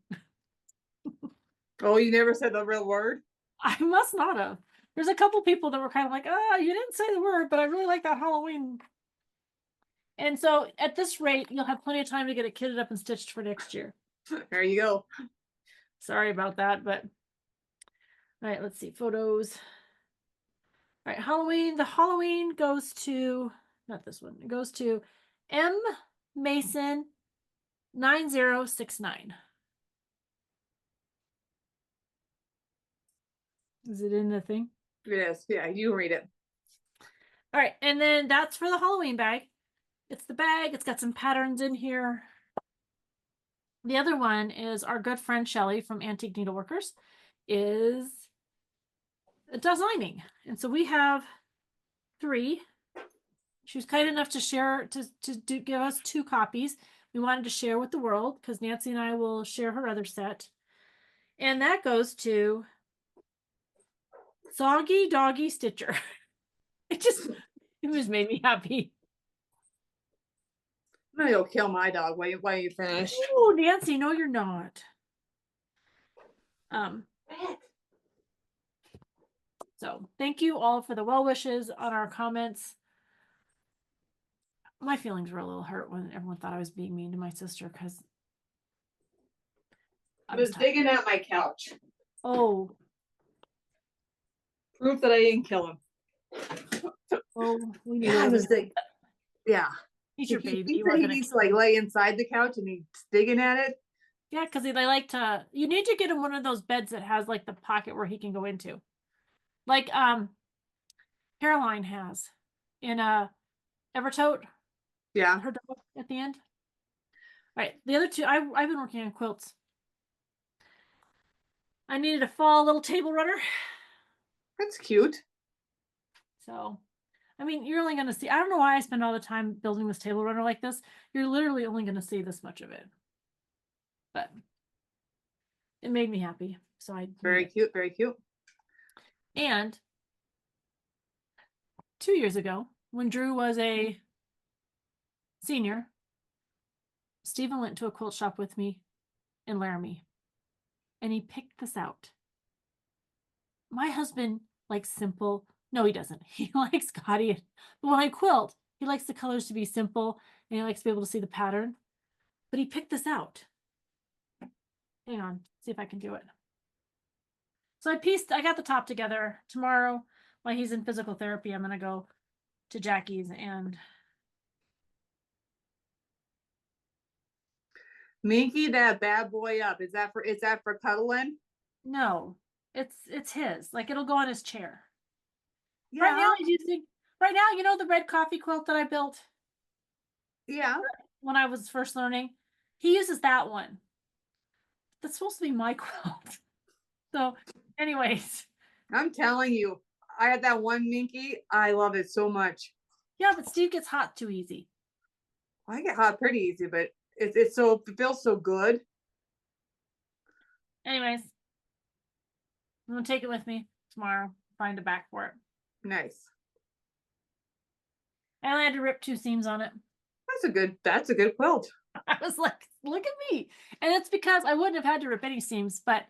Oh, you never said the real word? I must not have. There's a couple people that were kind of like, you didn't say the word, but I really like that Halloween. And so at this rate, you'll have plenty of time to get it kitted up and stitched for next year. There you go. Sorry about that, but All right, let's see. Photos. All right, Halloween. The Halloween goes to, not this one. It goes to M Mason 9069. Is it in the thing? It is. Yeah, you read it. All right, and then that's for the Halloween bag. It's the bag. It's got some patterns in here. The other one is our good friend Shelly from Antique Needleworkers is designing. And so we have 3. She was kind enough to share, give us 2 copies. We wanted to share with the world because Nancy and I will share her other set. And that goes to Soggy Doggy Stitcher. It just made me happy. I'm gonna go kill my dog while you finish. Oh, Nancy, no, you're not. So thank you all for the well wishes on our comments. My feelings were a little hurt when everyone thought I was being mean to my sister because I was digging at my couch. Oh, Proof that I didn't kill him. oh, we need I was yeah. He's your baby. He needs to like lay inside the couch and he's digging at it. Yeah, because they like to. You need to get him one of those beds that has like the pocket where he can go into, like Caroline has in Evertote. Yeah. Her dog at the end. All right, the other 2. I've been working on quilts. I needed a fall little table runner. That's cute. So, I mean, you're only going to see. I don't know why I spend all the time building this table runner like this. You're literally only going to see this much of it. But it made me happy. So I very cute, very cute. And 2 years ago, when Drew was a senior, Stephen went to a quilt shop with me in Laramie, and he picked this out. My husband likes simple. No, he doesn't. He likes gaudy. But when I quilt, he likes the colors to be simple, and he likes to be able to see the pattern. But he picked this out. Hang on, see if I can do it. So I got the top together. Tomorrow, while he's in physical therapy, I'm gonna go to Jackie's and Minky that bad boy up. Is that for cuddling? no, it's his. Like it'll go on his chair. Yeah. Right now he's using you know the red coffee quilt that I built? Yeah. When I was first learning. He uses that one. That's supposed to be my quilt. So, anyways. I'm telling you, I had that one Minky. I love it so much. Yeah, but Steve gets hot too easy. I get hot pretty easy, but it feels so good. Anyways, I'm gonna take it with me tomorrow. Find a back for it. Nice. And I had to rip 2 seams on it. That's a good quilt. I was like, look at me. And it's because I wouldn't have had to rip any seams, but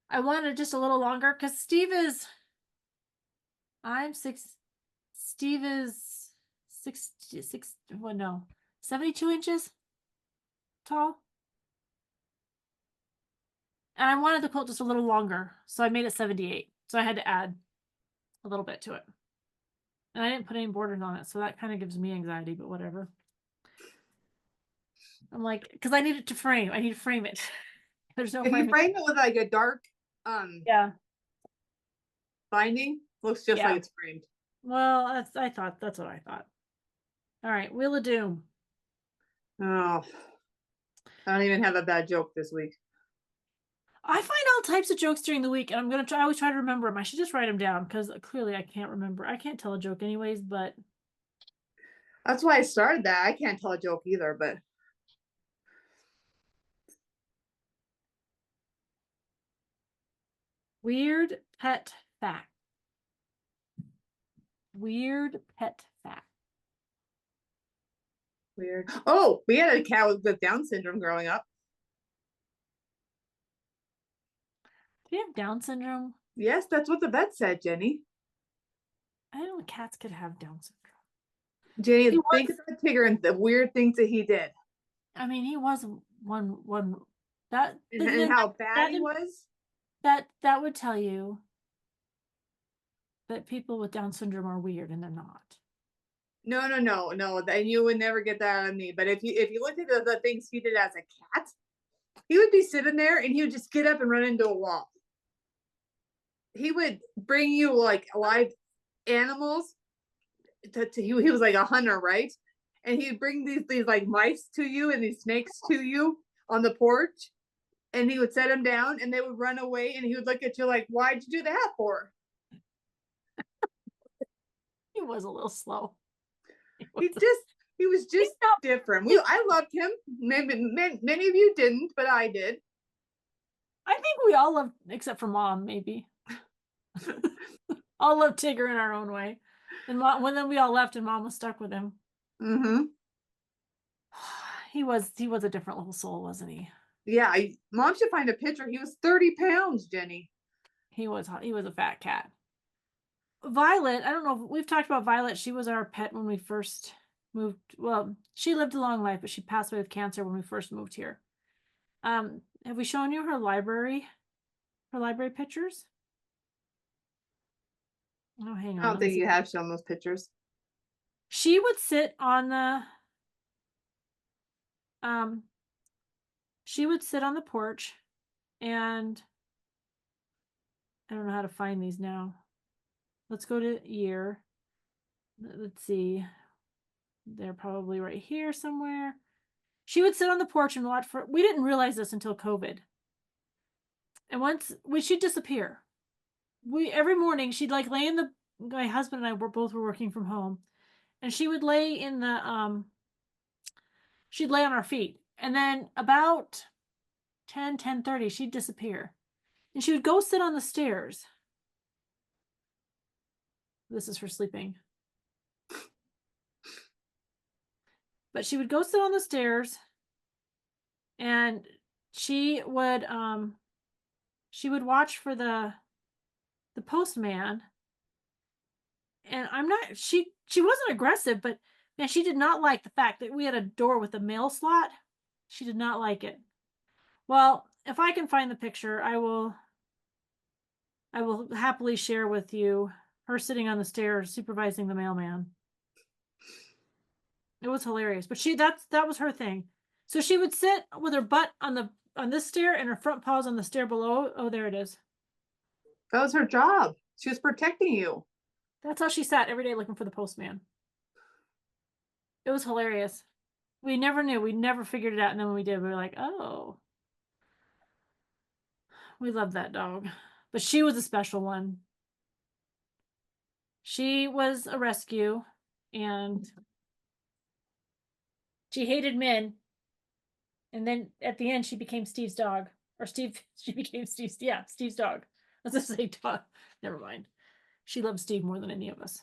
I wanted just a little longer because Steve is 72 inches tall. And I wanted the quilt just a little longer, so I made it 78. So I had to add a little bit to it. And I didn't put any borders on it, so that kind of gives me anxiety, but whatever. I'm like, because I need it to frame. I need to frame it. There's no If you frame it with like a dark yeah binding, looks just like it's framed. Well, that's what I thought. All right, Wheel of Doom. Oh, I don't even have a bad joke this week. I find all types of jokes during the week, and I always try to remember them. I should just write them down because clearly I can't remember. I can't tell a joke anyways, but that's why I started that. I can't tell a joke either, but weird pet fact. Weird pet fact. Weird. Oh, we had a cat with Down syndrome growing up. Do you have Down syndrome? Yes, that's what the vet said, Jenny. I didn't know cats could have Down syndrome. Jenny, think about Tigger and the weird things that he did. I mean, he was one that and how bad he was. that would tell you that people with Down syndrome are weird, and they're not. No. And you would never get that out of me. But if you looked at the things he did as a cat, he would be sitting there and he would just get up and run into a wall. He would bring you like live animals. He was like a hunter, right? And he'd bring these like mice to you and these snakes to you on the porch, and he would set them down and they would run away, and he would look at you like, "Why'd you do that for?" He was a little slow. He was just different. I loved him. Maybe many of you didn't, but I did. I think we all loved, except for Mom, maybe. All loved Tigger in our own way. And then we all left, and Mom was stuck with him. Mm-hmm. He was a different little soul, wasn't he? Yeah, Mom should find a picture. He was 30 pounds, Jenny. He was a fat cat. Violet, I don't know if we've talked about Violet. She was our pet when we first moved. Well, she lived a long life, but she passed away with cancer when we first moved here. Have we shown you her library pictures? Oh, hang on. I don't think you have shown those pictures. She would sit on the porch, and I don't know how to find these now. Let's go to year. Let's see. They're probably right here somewhere. She would sit on the porch and watch we didn't realize this until COVID. And she'd disappear. Every morning she'd like lay in my husband and I were working from home, and she would lay in she'd lay on our feet, and then about 10:30 she'd disappear, and she would go sit on the stairs. This is for sleeping. But she would go sit on the stairs, and she would watch for the postman. And she wasn't aggressive, but man, she did not like the fact that we had a door with a mail slot. She did not like it. Well, if I can find the picture, I will happily share with you her sitting on the stairs supervising the mailman. It was hilarious, but that was her thing. So she would sit with her butt on this stair and her front paws on the stair below. Oh, there it is. That was her job. She was protecting you. That's how she sat every day looking for the postman. It was hilarious. We never knew. We never figured it out. And then when we did, we were like, oh. We loved that dog. But she was a special one. She was a rescue, and she hated men. And then at the end, she became Steve's dog. She became Steve's dog. Let's just say dog. Never mind. She loved Steve more than any of us.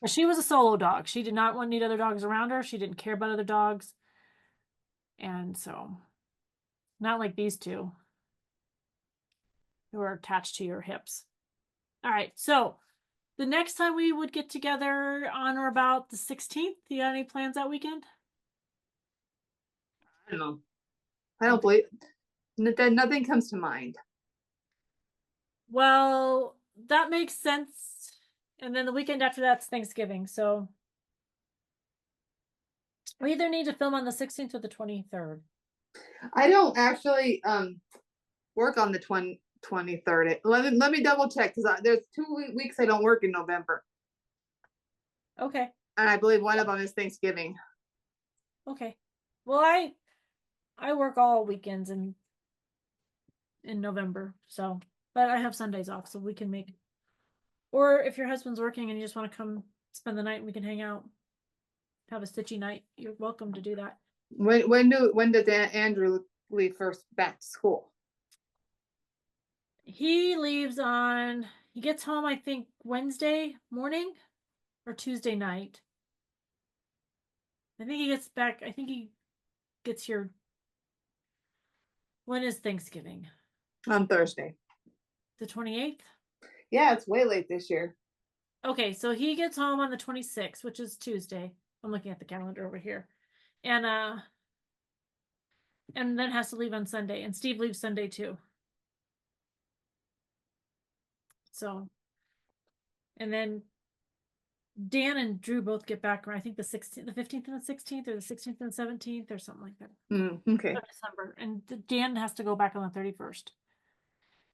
But she was a solo dog. She did not need other dogs around her. She didn't care about other dogs. And so, not like these two who are attached to your hips. All right. So, the next time we would get together on or about the 16th, you got any plans that weekend? I don't know. I don't believe nothing comes to mind. Well, that makes sense. And then the weekend after that's Thanksgiving. So we either need to film on the 16th or the 23rd. I don't actually work on the 23rd. Let me double check, because there's 2 weeks I don't work in November. Okay. And I believe one of them is Thanksgiving. Okay. Well, I work all weekends in November, so, but I have Sundays off, so we can make, or if your husband's working and you just want to come spend the night and we can hang out, have a stitchy night, you're welcome to do that. When does Andrew leave first back to school? He gets home, I think, Wednesday morning or Tuesday night. I think he gets here. When is Thanksgiving? On Thursday. The 28th? Yeah, it's way late this year. Okay, so he gets home on the 26th, which is Tuesday. I'm looking at the calendar over here. And then has to leave on Sunday. And Steve leaves Sunday too. So, and then Dan and Drew both get back. I think the 16th, the 15th and the 16th, or the 16th and 17th, or something like that. Okay. Of December, and Dan has to go back on the 31st.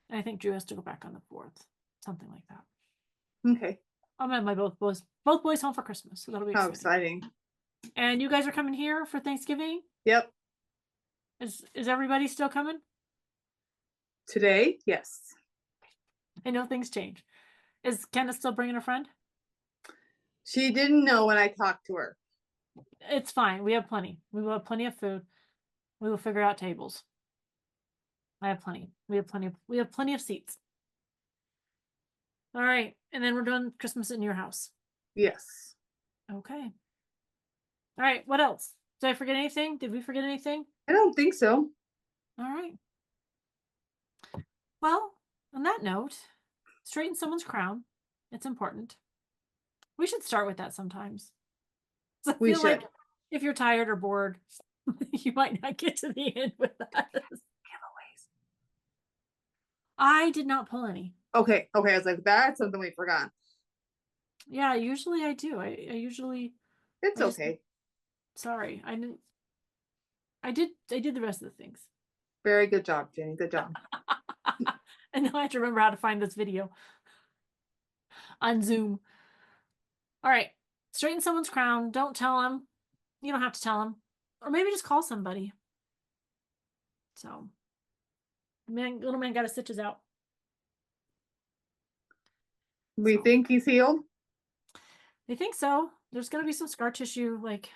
And I think Drew has to go back on the 4th, something like that. Okay. I'm gonna have my both boys home for Christmas, so that'll be How exciting. exciting. And you guys are coming here for Thanksgiving? Yep. Is everybody still coming? Today, yes. I know things change. Is Kenneth still bringing a friend? She didn't know when I talked to her. It's fine. We have plenty. We will have plenty of food. We will figure out tables. I have plenty. We have plenty of seats. All right. And then we're doing Christmas in your house. Yes. Okay. All right. What else? Did I forget anything? Did we forget anything? I don't think so. All right. Well, on that note, straighten someone's crown. It's important. We should start with that sometimes. So I We feel like should. if you're tired or bored, you might not get to the end with us. Giveaways. I did not pull any. Okay. I was like, that's something we forgot. Yeah, usually I do. I usually. It's I just- okay. Sorry, I didn't. I did the rest of the things. Very good job, Jenny. Good job. And now I have to remember how to find this video on Zoom. All right, straighten someone's crown. Don't tell them. You don't have to tell them, or maybe just call somebody. So, little man got his stitches out. We So- think he's healed. They think so. There's gonna be some scar tissue, like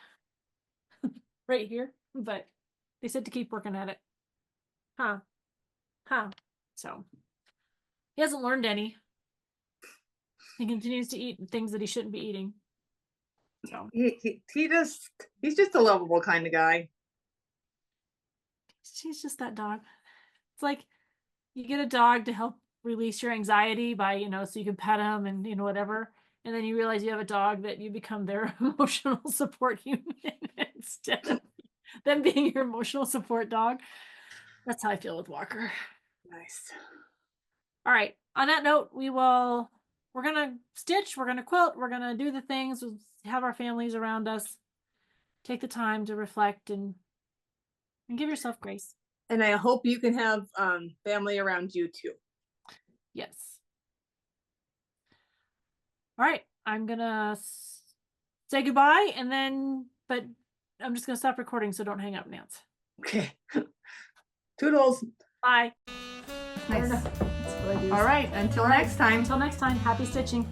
right here, but they said to keep working at it. Huh. So he hasn't learned any. He continues to eat things that he shouldn't be eating. So He's just a lovable kind of guy. she's just that dog. It's like you get a dog to help release your anxiety by, so you can pet him and, whatever. And then you realize you have a dog that you become their emotional support human instead of them being your emotional support dog. That's how I feel with Walker. Nice. All right. On that note, we're going to stitch, we're going to quilt, we're going to do the things, we'll have our families around us. Take the time to reflect and give yourself grace. And I hope you can have family around you too. Yes. All right. I'm going to say goodbye but I'm just going to stop recording, so don't hang up, Nance. Okay. Toodles. Bye. Nice. That's what I do. All right. Until next time. Until next time, happy stitching.